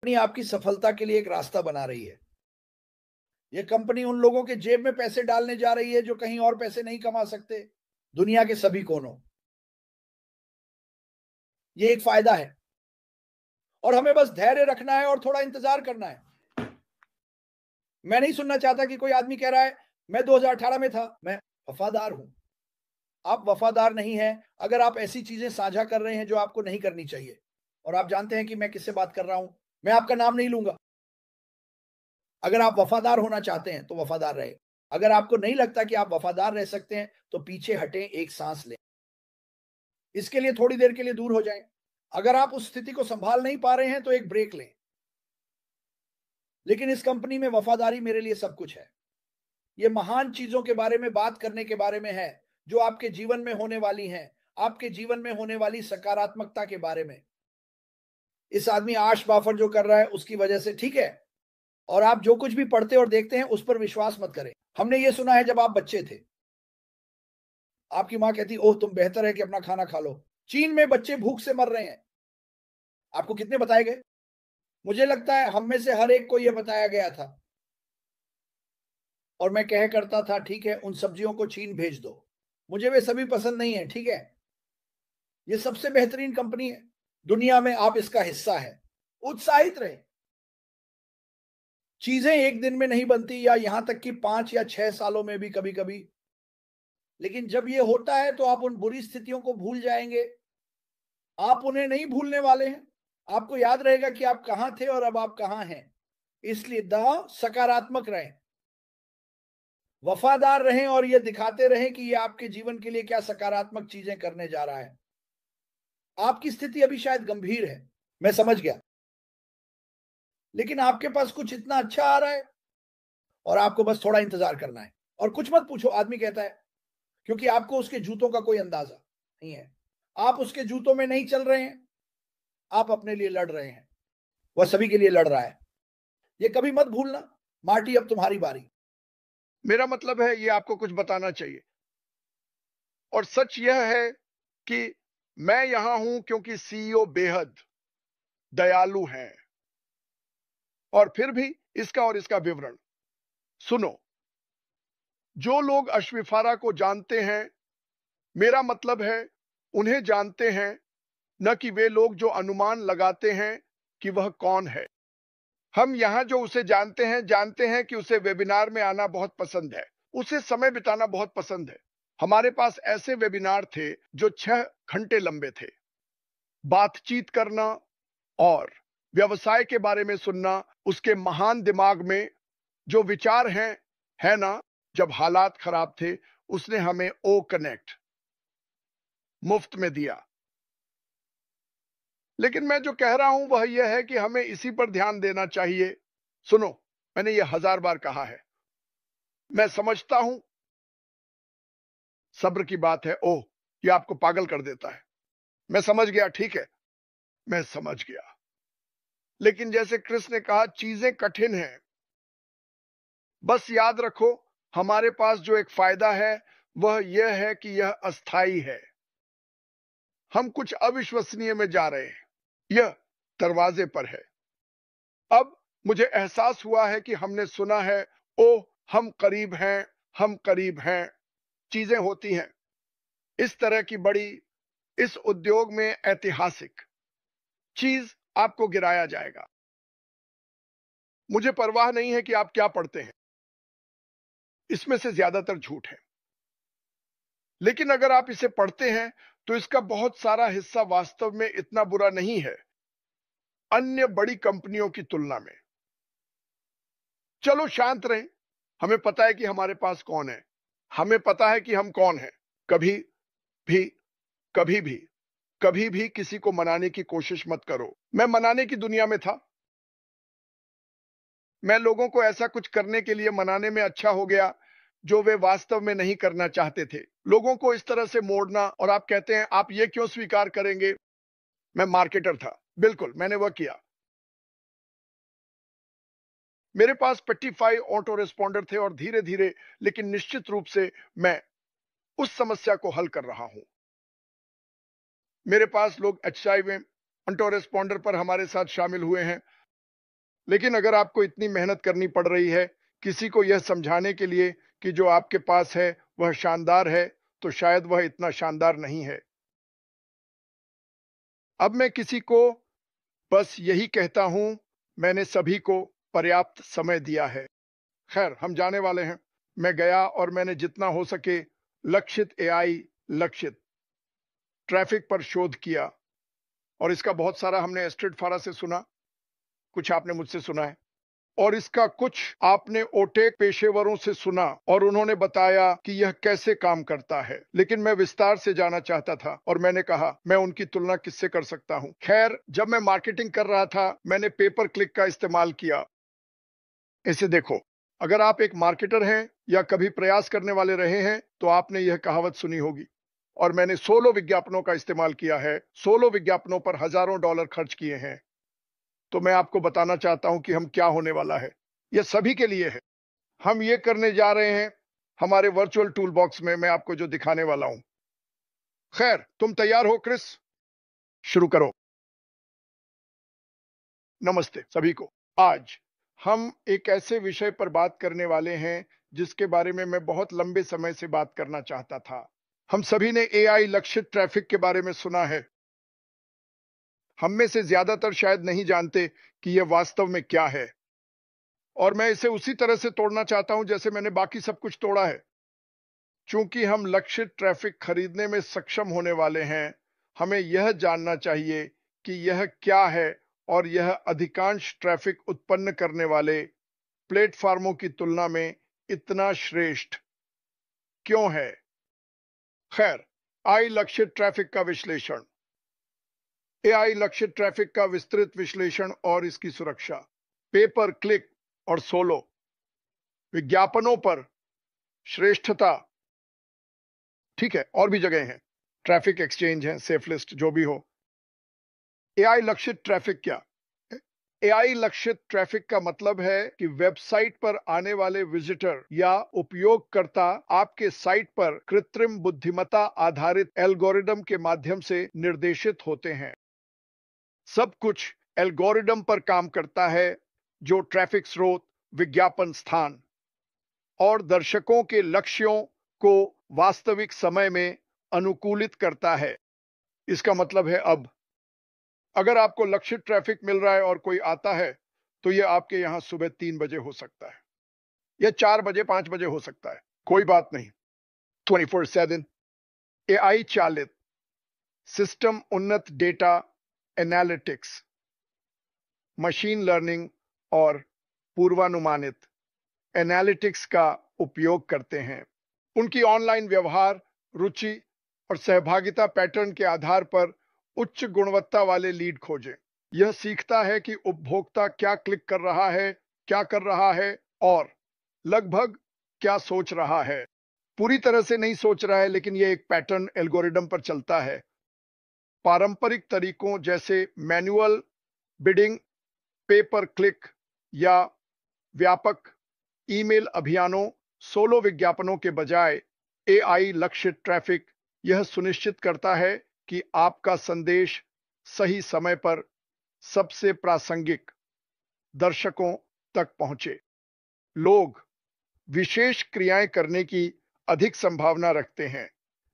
Company आपकी सफलता के लिए एक रास्ता बना रही है। ये कंपनी उन लोगों के जेब में पैसे डालने जा रही है जो कहीं और पैसे नहीं कमा सकते, दुनिया के सभी कोनों। ये एक फायदा है और हमें बस धैर्य रखना है और थोड़ा इंतजार करना है। मैं नहीं सुनना चाहता कि कोई आदमी कह रहा है, मैं 2018 में था, मैं वफादार हूं। आप वफादार नहीं हैं अगर आप ऐसी चीजें साझा कर रहे हैं जो आपको नहीं करनी चाहिए। और आप जानते हैं कि मैं किससे बात कर रहा हूं। मैं आपका नाम नहीं लूंगा। अगर आप वफादार होना चाहते हैं तो वफादार रहे। अगर आपको नहीं लगता कि आप वफादार रह सकते हैं तो पीछे हटें, एक सांस लें। इसके लिए थोड़ी देर के लिए दूर हो जाएं। अगर आप उस स्थिति को संभाल नहीं पा रहे हैं तो एक ब्रेक लें। लेकिन इस कंपनी में वफादारी मेरे लिए सब कुछ है। ये महान चीजों के बारे में बात करने के बारे में है जो आपके जीवन में होने वाली हैं, आपके जीवन में होने वाली सकारात्मकता के बारे में। इस आदमी आश बाफर जो कर रहा है उसकी वजह से ठीक है। और आप जो कुछ भी पढ़ते और देखते हैं उस पर विश्वास मत करें। हमने ये सुना है जब आप बच्चे थे, आपकी मां कहती ओह तुम बेहतर है कि अपना खाना खा लो। चीन में बच्चे भूख से मर रहे हैं। आपको कितने बताए गए? मुझे लगता है हम में से हर एक को यह बताया गया था और मैं कह करता था ठीक है उन सब्जियों को चीन भेज दो, मुझे वे सभी पसंद नहीं है। ठीक है, ये सबसे बेहतरीन कंपनी है दुनिया में, आप इसका हिस्सा है। उत्साहित रहे। चीजें एक दिन में नहीं बनती, या यहां तक कि 5 या 6 सालों में भी कभी कभी। लेकिन जब ये होता है तो आप उन बुरी स्थितियों को भूल जाएंगे। आप उन्हें नहीं भूलने वाले हैं। आपको याद रहेगा कि आप कहां थे और अब आप कहां हैं। इसलिए सकारात्मक रहें, वफादार रहें और ये दिखाते रहें कि ये आपके जीवन के लिए क्या सकारात्मक चीजें करने जा रहा है। आपकी स्थिति अभी शायद गंभीर है, मैं समझ गया, लेकिन आपके पास कुछ इतना अच्छा आ रहा है और आपको बस थोड़ा इंतजार करना है। और कुछ मत पूछो, आदमी कहता है, क्योंकि आपको उसके जूतों का कोई अंदाजा नहीं है। आप उसके जूतों में नहीं चल रहे हैं, आप अपने लिए लड़ रहे हैं। वह सभी के लिए लड़ रहा है। ये कभी मत भूलना। मार्टी, अब तुम्हारी बारी। मेरा मतलब है ये आपको कुछ बताना चाहिए। और सच यह है कि मैं यहां हूं क्योंकि सीईओ बेहद दयालु हैं। और फिर भी इसका और इसका विवरण सुनो। जो लोग अश्विफारा को जानते हैं, मेरा मतलब है उन्हें जानते हैं, न कि वे लोग जो अनुमान लगाते हैं कि वह कौन है। हम यहां जो उसे जानते हैं कि उसे वेबिनार में आना बहुत पसंद है, उसे समय बिताना बहुत पसंद है। हमारे पास ऐसे वेबिनार थे जो 6 घंटे लंबे थे। बातचीत करना और व्यवसाय के बारे में सुनना, उसके महान दिमाग में जो विचार हैं, है ना। जब हालात खराब थे उसने हमें ओ कनेक्ट मुफ्त में दिया। लेकिन मैं जो कह रहा हूं वह यह है कि हमें इसी पर ध्यान देना चाहिए। सुनो, मैंने यह 1000 बार कहा है। मैं समझता हूं सब्र की बात है। ओह, यह आपको पागल कर देता है। मैं समझ गया, ठीक है, मैं समझ गया। लेकिन जैसे क्रिस ने कहा, चीजें कठिन हैं। बस याद रखो, हमारे पास जो एक फायदा है वह यह है कि यह अस्थाई है। हम कुछ अविश्वसनीय में जा रहे हैं। यह दरवाजे पर है। अब मुझे एहसास हुआ है कि हमने सुना है, ओह हम करीब हैं, हम करीब हैं। चीजें होती हैं इस तरह की बड़ी, इस उद्योग में ऐतिहासिक चीज आपको गिराया जाएगा। मुझे परवाह नहीं है कि आप क्या पढ़ते हैं, इसमें से ज्यादातर झूठ है। लेकिन अगर आप इसे पढ़ते हैं तो इसका बहुत सारा हिस्सा वास्तव में इतना बुरा नहीं है अन्य बड़ी कंपनियों की तुलना में। चलो शांत रहें। हमें पता है कि हमारे पास कौन है। हमें पता है कि हम कौन हैं। कभी भी कभी भी कभी भी किसी को मनाने की कोशिश मत करो। मैं मनाने की दुनिया में था। मैं लोगों को ऐसा कुछ करने के लिए मनाने में अच्छा हो गया जो वे वास्तव में नहीं करना चाहते थे। लोगों को इस तरह से मोड़ना। और आप कहते हैं आप ये क्यों स्वीकार करेंगे। मैं मार्केटर था, बिल्कुल मैंने वह किया। मेरे पास पेटिफाई ऑटो रेस्पॉन्डर थे और धीरे धीरे लेकिन निश्चित रूप से मैं उस समस्या को हल कर रहा हूं। मेरे पास लोग एचआईवी ऑटो रेस्पॉन्डर पर हमारे साथ शामिल हुए हैं। लेकिन अगर आपको इतनी मेहनत करनी पड़ रही है किसी को यह समझाने के लिए कि जो आपके पास है वह शानदार है, तो शायद वह इतना शानदार नहीं है। अब मैं किसी को बस यही कहता हूं, मैंने सभी को पर्याप्त समय दिया है। खैर, हम जाने वाले हैं। मैं गया और मैंने जितना हो सके लक्षित एआई लक्षित ट्रैफिक पर शोध किया, और इसका बहुत सारा हमने एस्ट्रेड फारा से सुना, कुछ आपने मुझसे सुना है, और इसका कुछ आपने ओटेक पेशेवरों से सुना और उन्होंने बताया कि यह कैसे काम करता है। लेकिन मैं विस्तार से जाना चाहता था और मैंने कहा मैं उनकी तुलना किससे कर सकता हूं। खैर, जब मैं मार्केटिंग कर रहा था मैंने पेपर क्लिक का इस्तेमाल किया। इसे देखो, अगर आप एक मार्केटर हैं या कभी प्रयास करने वाले रहे हैं तो आपने यह कहावत सुनी होगी। और मैंने सोलो विज्ञापनों का इस्तेमाल किया है, सोलो विज्ञापनों पर हजारों डॉलर खर्च किए हैं। तो मैं आपको बताना चाहता हूं कि हम क्या होने वाला है। यह सभी के लिए है। हम ये करने जा रहे हैं हमारे वर्चुअल टूल बॉक्स में, मैं आपको जो दिखाने वाला हूं। खैर, तुम तैयार हो क्रिस? शुरू करो। नमस्ते सभी को। आज हम एक ऐसे विषय पर बात करने वाले हैं जिसके बारे में मैं बहुत लंबे समय से बात करना चाहता था। हम सभी ने एआई लक्षित ट्रैफिक के बारे में सुना है। हम में से ज्यादातर शायद नहीं जानते कि यह वास्तव में क्या है, और मैं इसे उसी तरह से तोड़ना चाहता हूं जैसे मैंने बाकी सब कुछ तोड़ा है। चूंकि हम लक्षित ट्रैफिक खरीदने में सक्षम होने वाले हैं, हमें यह जानना चाहिए कि यह क्या है और यह अधिकांश ट्रैफिक उत्पन्न करने वाले प्लेटफार्मों की तुलना में इतना श्रेष्ठ क्यों है। खैर, आई लक्षित ट्रैफिक का विश्लेषण। एआई लक्षित ट्रैफिक का विस्तृत विश्लेषण और इसकी सुरक्षा। पेपर क्लिक और सोलो विज्ञापनों पर श्रेष्ठता। ठीक है, और भी जगह हैं, ट्रैफिक एक्सचेंज है, सेफ लिस्ट, जो भी हो। एआई लक्षित ट्रैफिक क्या? एआई लक्षित ट्रैफिक का मतलब है कि वेबसाइट पर आने वाले विजिटर या उपयोगकर्ता आपके साइट पर कृत्रिम बुद्धिमत्ता आधारित एल्गोरिदम के माध्यम से निर्देशित होते हैं। सब कुछ एल्गोरिदम पर काम करता है, जो ट्रैफिक स्रोत, विज्ञापन स्थान और दर्शकों के लक्ष्यों को वास्तविक समय में अनुकूलित करता है। इसका मतलब है, अब अगर आपको लक्षित ट्रैफिक मिल रहा है और कोई आता है तो यह आपके यहां सुबह 3 बजे हो सकता है, यह 4 बजे 5 बजे हो सकता है, कोई बात नहीं। 24/7 एआई चालित सिस्टम, उन्नत डेटा एनालिटिक्स, मशीन लर्निंग और पूर्वानुमानित एनालिटिक्स का उपयोग करते हैं। उनकी ऑनलाइन व्यवहार, रुचि और सहभागिता पैटर्न के आधार पर उच्च गुणवत्ता वाले लीड खोजें। यह सीखता है कि उपभोक्ता क्या क्लिक कर रहा है, क्या कर रहा है और लगभग क्या सोच रहा है। पूरी तरह से नहीं सोच रहा है, लेकिन यह एक पैटर्न एल्गोरिदम पर चलता है। पारंपरिक तरीकों जैसे मैनुअल बिडिंग, पेपर क्लिक या व्यापक ईमेल अभियानों, सोलो विज्ञापनों के बजाय एआई लक्षित ट्रैफिक यह सुनिश्चित करता है कि आपका संदेश सही समय पर सबसे प्रासंगिक दर्शकों तक पहुंचे। लोग विशेष क्रियाएं करने की अधिक संभावना रखते हैं,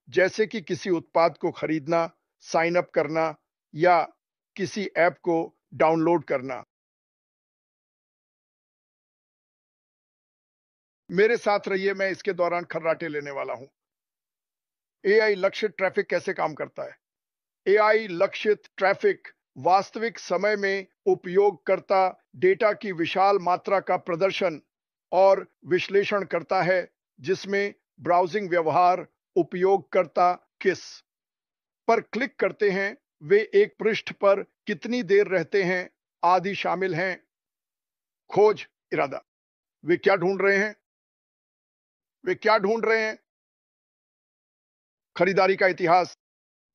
जैसे कि किसी उत्पाद को खरीदना, साइन अप करना या किसी ऐप को डाउनलोड करना। मेरे साथ रहिए, मैं इसके दौरान खर्राटे लेने वाला हूं। एआई लक्षित ट्रैफिक कैसे काम करता है? एआई लक्षित ट्रैफिक वास्तविक समय में उपयोगकर्ता डेटा की विशाल मात्रा का प्रदर्शन और विश्लेषण करता है, जिसमें ब्राउजिंग व्यवहार, उपयोगकर्ता किस पर क्लिक करते हैं, वे एक पृष्ठ पर कितनी देर रहते हैं आदि शामिल हैं। खोज इरादा, वे क्या ढूंढ रहे हैं? वे क्या ढूंढ रहे हैं? खरीदारी का इतिहास,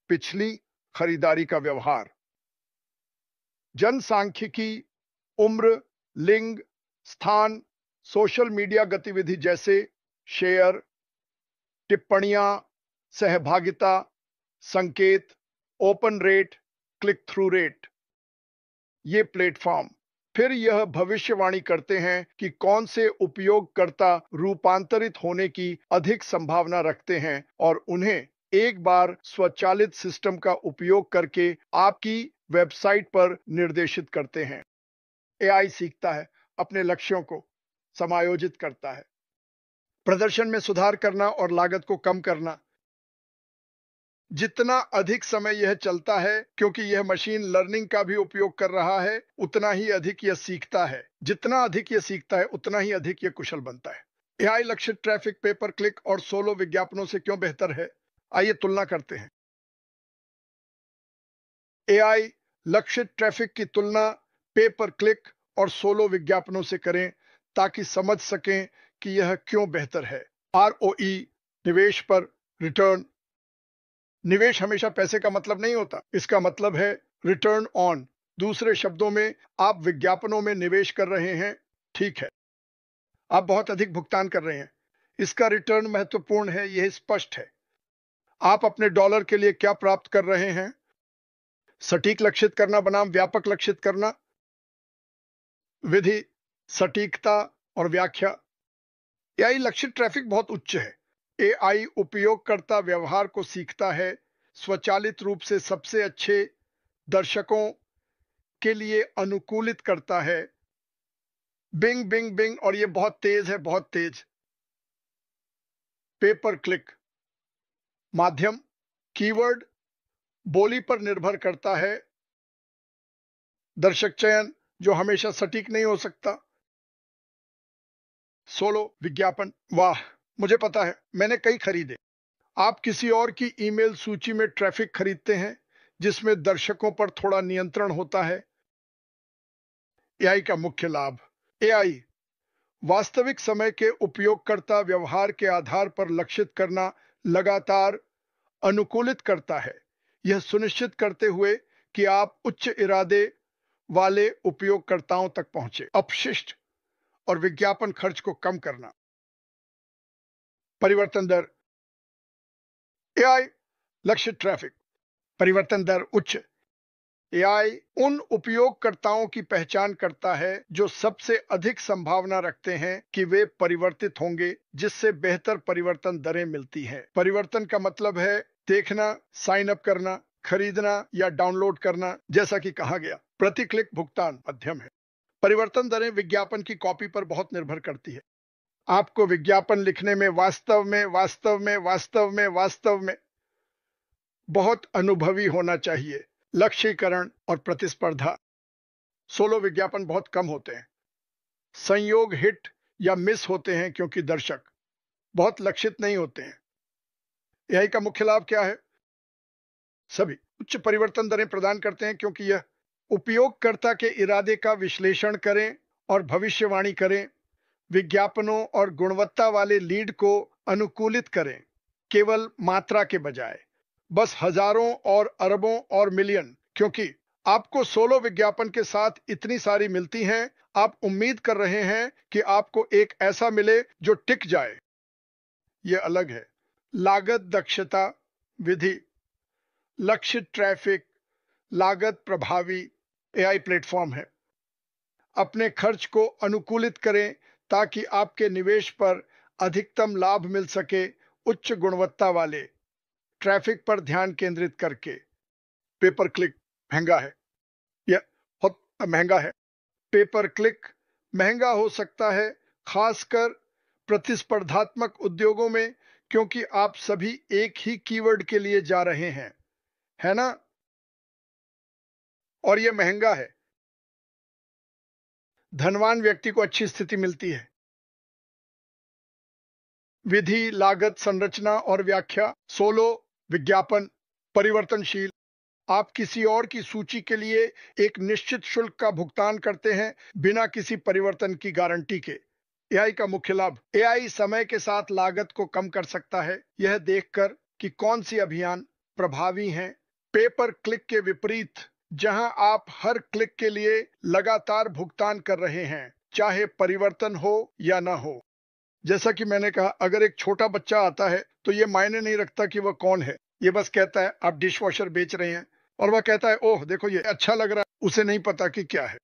पिछली खरीदारी का व्यवहार, जनसांख्यिकी, उम्र, लिंग, स्थान, सोशल मीडिया गतिविधि जैसे शेयर, टिप्पणियां, सहभागिता, संकेत, open rate, click through rate. ये प्लेटफॉर्म फिर यह भविष्यवाणी करते हैं कि कौन से उपयोगकर्ता रूपांतरित होने की अधिक संभावना रखते हैं और उन्हें एक बार स्वचालित सिस्टम का उपयोग करके आपकी वेबसाइट पर निर्देशित करते हैं। एआई सीखता है, अपने लक्ष्यों को समायोजित करता है, प्रदर्शन में सुधार करना और लागत को कम करना। जितना अधिक समय यह चलता है, क्योंकि यह मशीन लर्निंग का भी उपयोग कर रहा है, उतना ही अधिक यह सीखता है। जितना अधिक यह सीखता है, उतना ही अधिक यह कुशल बनता है। एआई लक्षित ट्रैफिक पे पर क्लिक और सोलो विज्ञापनों से क्यों बेहतर है? आइए तुलना करते हैं। एआई लक्षित ट्रैफिक की तुलना पे पर क्लिक और सोलो विज्ञापनों से करें ताकि समझ सकें कि यह क्यों बेहतर है। ROE, निवेश पर रिटर्न। निवेश हमेशा पैसे का मतलब नहीं होता, इसका मतलब है रिटर्न ऑन। दूसरे शब्दों में, आप विज्ञापनों में निवेश कर रहे हैं, ठीक है, आप बहुत अधिक भुगतान कर रहे हैं, इसका रिटर्न महत्वपूर्ण है, यह स्पष्ट है। आप अपने डॉलर के लिए क्या प्राप्त कर रहे हैं? सटीक लक्षित करना बनाम व्यापक लक्षित करना। विधि, सटीकता और व्याख्या। एआई लक्षित ट्रैफिक बहुत उच्च है। एआई उपयोगकर्ता व्यवहार को सीखता है, स्वचालित रूप से सबसे अच्छे दर्शकों के लिए अनुकूलित करता है। बिंग बिंग बिंग, और ये बहुत तेज है, बहुत तेज। पे पर क्लिक माध्यम, कीवर्ड, बोली पर निर्भर करता है। दर्शक चयन जो हमेशा सटीक नहीं हो सकता। सोलो विज्ञापन, वाह, मुझे पता है, मैंने कई खरीदे। आप किसी और की ईमेल सूची में ट्रैफिक खरीदते हैं जिसमें दर्शकों पर थोड़ा नियंत्रण होता है। एआई का मुख्य लाभ। एआई वास्तविक समय के उपयोगकर्ता व्यवहार के आधार पर लक्षित करना लगातार अनुकूलित करता है, यह सुनिश्चित करते हुए कि आप उच्च इरादे वाले उपयोगकर्ताओं तक पहुंचे। अपशिष्ट और विज्ञापन खर्च को कम करना। परिवर्तन दर। एआई लक्षित ट्रैफिक परिवर्तन दर उच्च। एआई उन उपयोगकर्ताओं की पहचान करता है जो सबसे अधिक संभावना रखते हैं कि वे परिवर्तित होंगे, जिससे बेहतर परिवर्तन दरें मिलती हैं। परिवर्तन का मतलब है देखना, साइन अप करना, खरीदना या डाउनलोड करना, जैसा कि कहा गया। प्रति क्लिक भुगतान मध्यम है। परिवर्तन दरें विज्ञापन की कॉपी पर बहुत निर्भर करती है। आपको विज्ञापन लिखने में वास्तव में बहुत अनुभवी होना चाहिए। लक्ष्यीकरण और प्रतिस्पर्धा। सोलो विज्ञापन बहुत कम होते हैं। संयोग हिट या मिस होते हैं क्योंकि दर्शक बहुत लक्षित नहीं होते हैं। एआई का मुख्य लाभ क्या है? सभी उच्च परिवर्तन दरें प्रदान करते हैं क्योंकि यह उपयोगकर्ता के इरादे का विश्लेषण करें और भविष्यवाणी करें, विज्ञापनों और गुणवत्ता वाले लीड को अनुकूलित करें, केवल मात्रा के बजाय, बस हजारों और अरबों और मिलियन। क्योंकि आपको सोलो विज्ञापन के साथ इतनी सारी मिलती हैं, आप उम्मीद कर रहे हैं कि आपको एक ऐसा मिले जो टिक जाए। यह अलग है। लागत दक्षता विधि। लक्षित ट्रैफिक लागत प्रभावी एआई प्लेटफॉर्म है। अपने खर्च को अनुकूलित करें ताकि आपके निवेश पर अधिकतम लाभ मिल सके। उच्च गुणवत्ता वाले ट्रैफिक पर ध्यान केंद्रित करके। पे पर क्लिक महंगा है, यह बहुत महंगा है। पे पर क्लिक महंगा हो सकता है, खासकर प्रतिस्पर्धात्मक उद्योगों में, क्योंकि आप सभी एक ही कीवर्ड के लिए जा रहे हैं, है ना? और यह महंगा है। धनवान व्यक्ति को अच्छी स्थिति मिलती है। विधि, लागत संरचना और व्याख्या। सोलो विज्ञापन परिवर्तनशील। आप किसी और की सूची के लिए एक निश्चित शुल्क का भुगतान करते हैं बिना किसी परिवर्तन की गारंटी के। एआई का मुख्य लाभ। एआई समय के साथ लागत को कम कर सकता है, यह देखकर कि कौन सी अभियान प्रभावी हैं। पे पर क्लिक के विपरीत, जहां आप हर क्लिक के लिए लगातार भुगतान कर रहे हैं, चाहे परिवर्तन हो या ना हो। जैसा कि मैंने कहा, अगर एक छोटा बच्चा आता है तो यह मायने नहीं रखता कि वह कौन है, ये बस कहता है आप डिश वॉशर बेच रहे हैं, और वह कहता है ओह देखो ये अच्छा लग रहा है, उसे नहीं पता कि क्या है।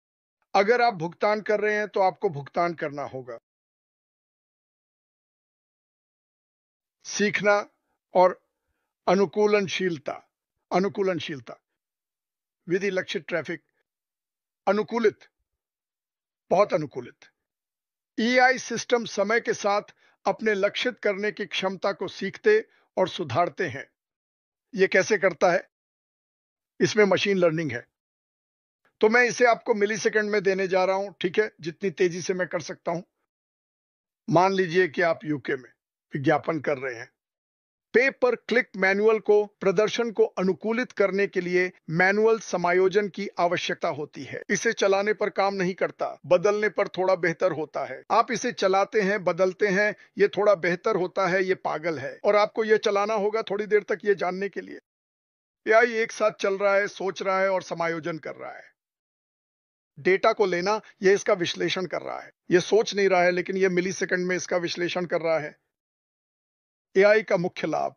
अगर आप भुगतान कर रहे हैं तो आपको भुगतान करना होगा। सीखना और अनुकूलनशीलता। अनुकूलनशीलता, विधि लक्षित ट्रैफिक, अनुकूलित, बहुत अनुकूलित। एआई सिस्टम समय के साथ अपने लक्षित करने की क्षमता को सीखते और सुधारते हैं। यह कैसे करता है? इसमें मशीन लर्निंग है। तो मैं इसे आपको मिली सेकंड में देने जा रहा हूं, ठीक है, जितनी तेजी से मैं कर सकता हूं। मान लीजिए कि आप यूके में विज्ञापन कर रहे हैं। पे पर क्लिक मैनुअल को प्रदर्शन को अनुकूलित करने के लिए मैनुअल समायोजन की आवश्यकता होती है। इसे चलाने पर काम नहीं करता, बदलने पर थोड़ा बेहतर होता है। आप इसे चलाते हैं, बदलते हैं, ये थोड़ा बेहतर होता है, ये पागल है। और आपको ये चलाना होगा थोड़ी देर तक ये जानने के लिए। एआई एक साथ चल रहा है, सोच रहा है और समायोजन कर रहा है। डेटा को लेना, यह इसका विश्लेषण कर रहा है। यह सोच नहीं रहा है, लेकिन यह मिली सेकंड में इसका विश्लेषण कर रहा है। एआई का मुख्य लाभ,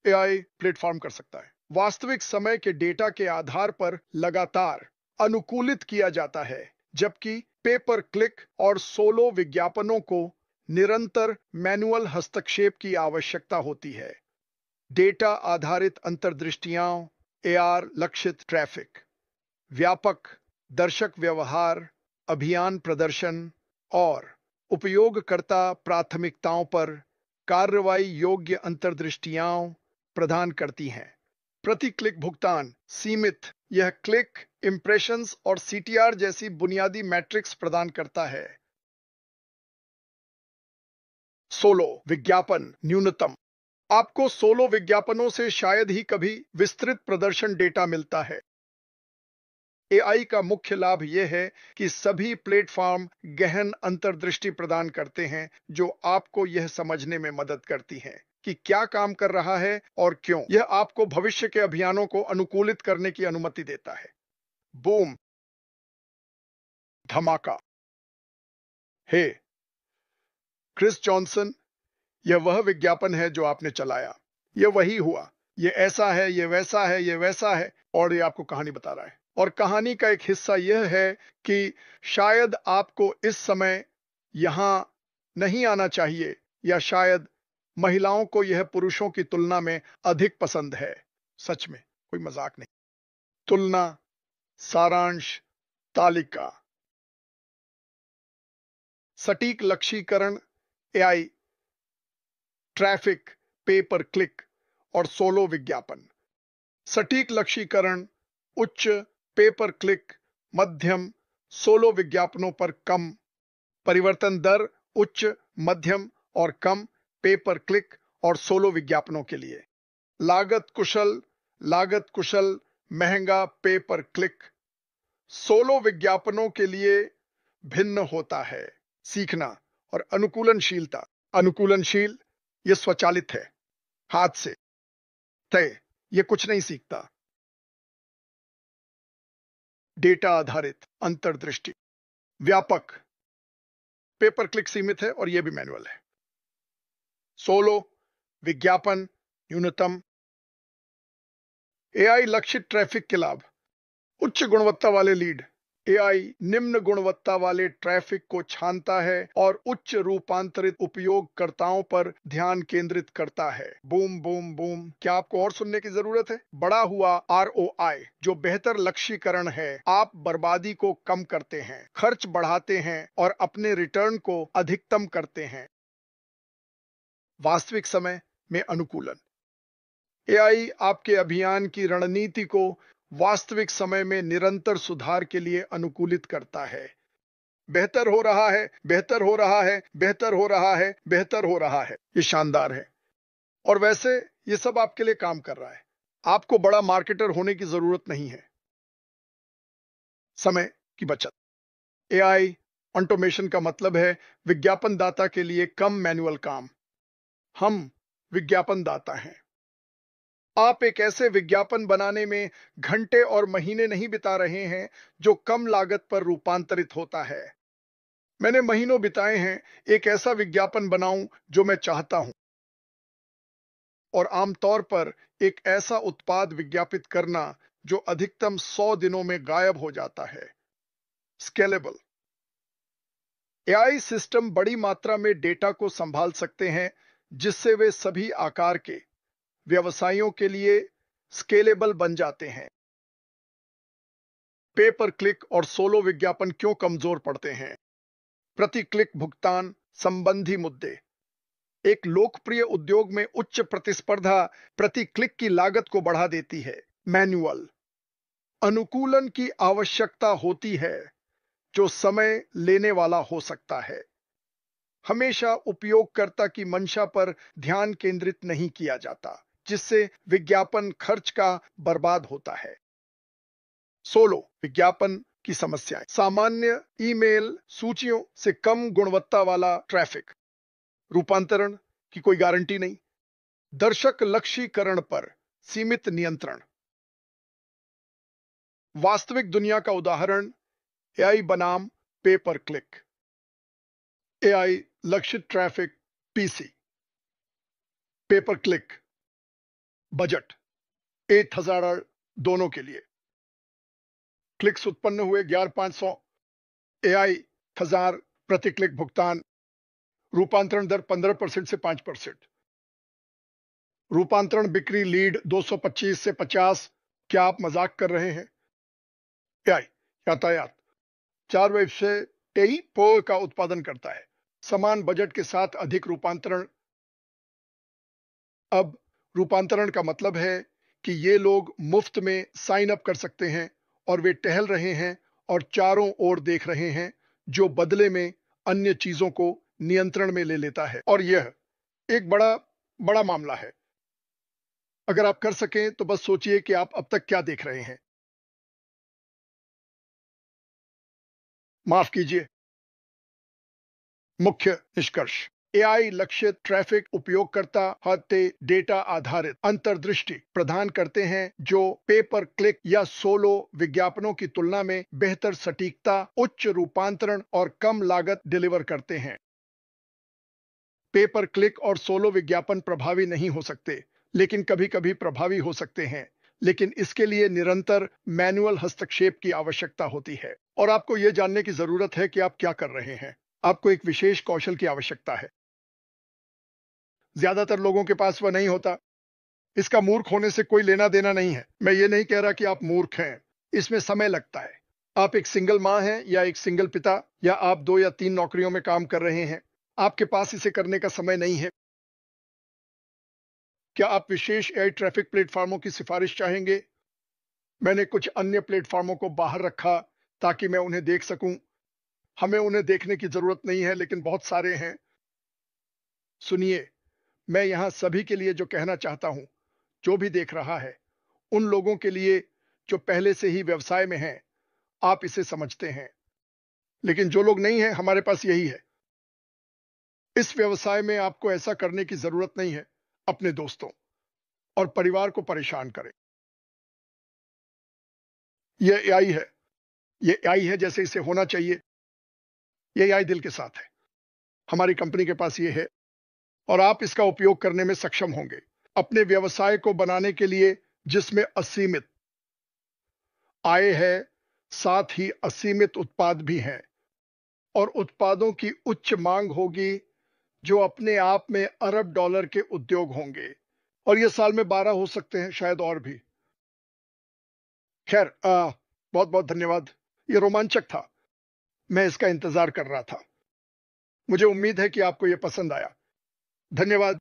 एआई प्लेटफॉर्म कर सकता है। वास्तविक समय के डेटा के आधार पर लगातार अनुकूलित किया जाता है, जबकि पे पर क्लिक और सोलो विज्ञापनों को निरंतर मैनुअल हस्तक्षेप की आवश्यकता होती है। डेटा आधारित अंतर्दृष्टियां, एआर लक्षित ट्रैफिक, व्यापक दर्शक व्यवहार, अभियान प्रदर्शन और उपयोगकर्ता प्राथमिकताओं पर कार्रवाई योग्य अंतर्दृष्टियां प्रदान करती हैं। प्रति क्लिक भुगतान सीमित, यह क्लिक, इंप्रेशंस और सीटीआर जैसी बुनियादी मैट्रिक्स प्रदान करता है। सोलो विज्ञापन न्यूनतम, आपको सोलो विज्ञापनों से शायद ही कभी विस्तृत प्रदर्शन डेटा मिलता है। एआई का मुख्य लाभ यह है कि सभी प्लेटफॉर्म गहन अंतर्दृष्टि प्रदान करते हैं, जो आपको यह समझने में मदद करती हैं कि क्या काम कर रहा है और क्यों। यह आपको भविष्य के अभियानों को अनुकूलित करने की अनुमति देता है। बूम, धमाका। हे क्रिस जॉनसन, यह वह विज्ञापन है जो आपने चलाया। यह वही हुआ, यह ऐसा है, यह वैसा है, यह वैसा है, और यह आपको कहानी बता रहा है। और कहानी का एक हिस्सा यह है कि शायद आपको इस समय यहां नहीं आना चाहिए, या शायद महिलाओं को यह पुरुषों की तुलना में अधिक पसंद है। सच में कोई मजाक नहीं। तुलना, सारांश, तालिका, सटीक लक्ष्यीकरण, एआई, ट्रैफिक, पे पर क्लिक और सोलो विज्ञापन। सटीक लक्ष्यीकरण उच्च, पे पर क्लिक मध्यम, सोलो विज्ञापनों पर कम। परिवर्तन दर उच्च, मध्यम और कम पे पर क्लिक और सोलो विज्ञापनों के लिए। लागत कुशल महंगा पे पर क्लिक सोलो विज्ञापनों के लिए भिन्न होता है। सीखना और अनुकूलनशीलता। अनुकूलनशील, यह स्वचालित है, हाथ से तय, यह कुछ नहीं सीखता। डेटा आधारित अंतर्दृष्टि। व्यापक, पे पर क्लिक सीमित है और यह भी मैनुअल है। सोलो विज्ञापन न्यूनतम। एआई लक्षित ट्रैफिक के लाभ, उच्च गुणवत्ता वाले लीड। एआई निम्न गुणवत्ता वाले ट्रैफिक को छानता है और उच्च रूपांतरित उपयोगकर्ताओं पर ध्यान केंद्रित करता है। Boom boom boom. क्या आपको और सुनने की जरूरत है? बढ़ा हुआ आरओआई, जो बेहतर लक्ष्यीकरण है। आप बर्बादी को कम करते हैं, खर्च बढ़ाते हैं और अपने रिटर्न को अधिकतम करते हैं। वास्तविक समय में अनुकूलन। एआई आपके अभियान की रणनीति को वास्तविक समय में निरंतर सुधार के लिए अनुकूलित करता है। बेहतर हो रहा है, बेहतर हो रहा है, बेहतर हो रहा है, बेहतर हो रहा है। ये शानदार है। और वैसे ये सब आपके लिए काम कर रहा है। आपको बड़ा मार्केटर होने की जरूरत नहीं है। समय की बचत। एआई ऑटोमेशन का मतलब है विज्ञापन दाता के लिए कम मैनुअल काम। हम विज्ञापन दाता हैं। आप एक ऐसे विज्ञापन बनाने में घंटे और महीने नहीं बिता रहे हैं जो कम लागत पर रूपांतरित होता है। मैंने महीनों बिताए हैं एक ऐसा विज्ञापन बनाऊं जो मैं चाहता हूं, और आमतौर पर एक ऐसा उत्पाद विज्ञापित करना जो अधिकतम 100 दिनों में गायब हो जाता है। स्केलेबल। एआई सिस्टम बड़ी मात्रा में डेटा को संभाल सकते हैं, जिससे वे सभी आकार के व्यवसायों के लिए स्केलेबल बन जाते हैं। पे पर क्लिक और सोलो विज्ञापन क्यों कमजोर पड़ते हैं? प्रति क्लिक भुगतान संबंधी मुद्दे। एक लोकप्रिय उद्योग में उच्च प्रतिस्पर्धा प्रति क्लिक की लागत को बढ़ा देती है। मैनुअल अनुकूलन की आवश्यकता होती है, जो समय लेने वाला हो सकता है। हमेशा उपयोगकर्ता की मंशा पर ध्यान केंद्रित नहीं किया जाता, जिससे विज्ञापन खर्च का बर्बाद होता है। सोलो विज्ञापन की समस्याएं। सामान्य ईमेल सूचियों से कम गुणवत्ता वाला ट्रैफिक। रूपांतरण की कोई गारंटी नहीं। दर्शक लक्ष्यीकरण पर सीमित नियंत्रण। वास्तविक दुनिया का उदाहरण एआई बनाम पे पर क्लिक। एआई लक्षित ट्रैफिक पीसी। पे पर क्लिक बजट $8,000 दोनों के लिए। क्लिक्स उत्पन्न हुए 11,500। एआई 1000 प्रति क्लिक भुगतान। रूपांतरण दर 15% से 5%। रूपांतरण बिक्री लीड 225 से 50। क्या आप मजाक कर रहे हैं? एआई यातायात 4 वेबसाइट टेईपो का उत्पादन करता है। समान बजट के साथ अधिक रूपांतरण। अब रूपांतरण का मतलब है कि ये लोग मुफ्त में साइन अप कर सकते हैं और वे टहल रहे हैं और चारों ओर देख रहे हैं, जो बदले में अन्य चीजों को नियंत्रण में ले लेता है। और यह एक बड़ा मामला है। अगर आप कर सकें तो बस सोचिए कि आप अब तक क्या देख रहे हैं। माफ कीजिए। मुख्य निष्कर्ष। एआई लक्षित ट्रैफिक उपयोगकर्ता हत्ते डेटा आधारित अंतर्दृष्टि प्रदान करते हैं, जो पे पर क्लिक या सोलो विज्ञापनों की तुलना में बेहतर सटीकता, उच्च रूपांतरण और कम लागत डिलीवर करते हैं। पे पर क्लिक और सोलो विज्ञापन प्रभावी नहीं हो सकते, लेकिन कभी-कभी प्रभावी हो सकते हैं। लेकिन इसके लिए निरंतर मैनुअल हस्तक्षेप की आवश्यकता होती है। और आपको यह जानने की जरूरत है कि आप क्या कर रहे हैं। आपको एक विशेष कौशल की आवश्यकता है। ज्यादातर लोगों के पास वह नहीं होता। इसका मूर्ख होने से कोई लेना देना नहीं है। मैं ये नहीं कह रहा कि आप मूर्ख हैं। इसमें समय लगता है। आप एक सिंगल मां हैं या एक सिंगल पिता, या आप 2 या 3 नौकरियों में काम कर रहे हैं। आपके पास इसे करने का समय नहीं है। क्या आप विशेष एआई ट्रैफिक प्लेटफॉर्मों की सिफारिश चाहेंगे? मैंने कुछ अन्य प्लेटफॉर्मों को बाहर रखा ताकि मैं उन्हें देख सकूं। हमें उन्हें देखने की जरूरत नहीं है, लेकिन बहुत सारे हैं। सुनिए, मैं यहां सभी के लिए जो कहना चाहता हूं, जो भी देख रहा है, उन लोगों के लिए जो पहले से ही व्यवसाय में हैं, आप इसे समझते हैं। लेकिन जो लोग नहीं हैं, हमारे पास यही है। इस व्यवसाय में आपको ऐसा करने की जरूरत नहीं है। अपने दोस्तों और परिवार को परेशान करें। यह एआई है। यह एआई है जैसे इसे होना चाहिए। यह एआई दिल के साथ है। हमारी कंपनी के पास यह है और आप इसका उपयोग करने में सक्षम होंगे अपने व्यवसाय को बनाने के लिए, जिसमें असीमित आय है, साथ ही असीमित उत्पाद भी हैं और उत्पादों की उच्च मांग होगी, जो अपने आप में अरब डॉलर के उद्योग होंगे। और ये साल में 12 हो सकते हैं, शायद और भी। खैर, बहुत बहुत धन्यवाद। ये रोमांचक था। मैं इसका इंतजार कर रहा था। मुझे उम्मीद है कि आपको यह पसंद आया। धन्यवाद।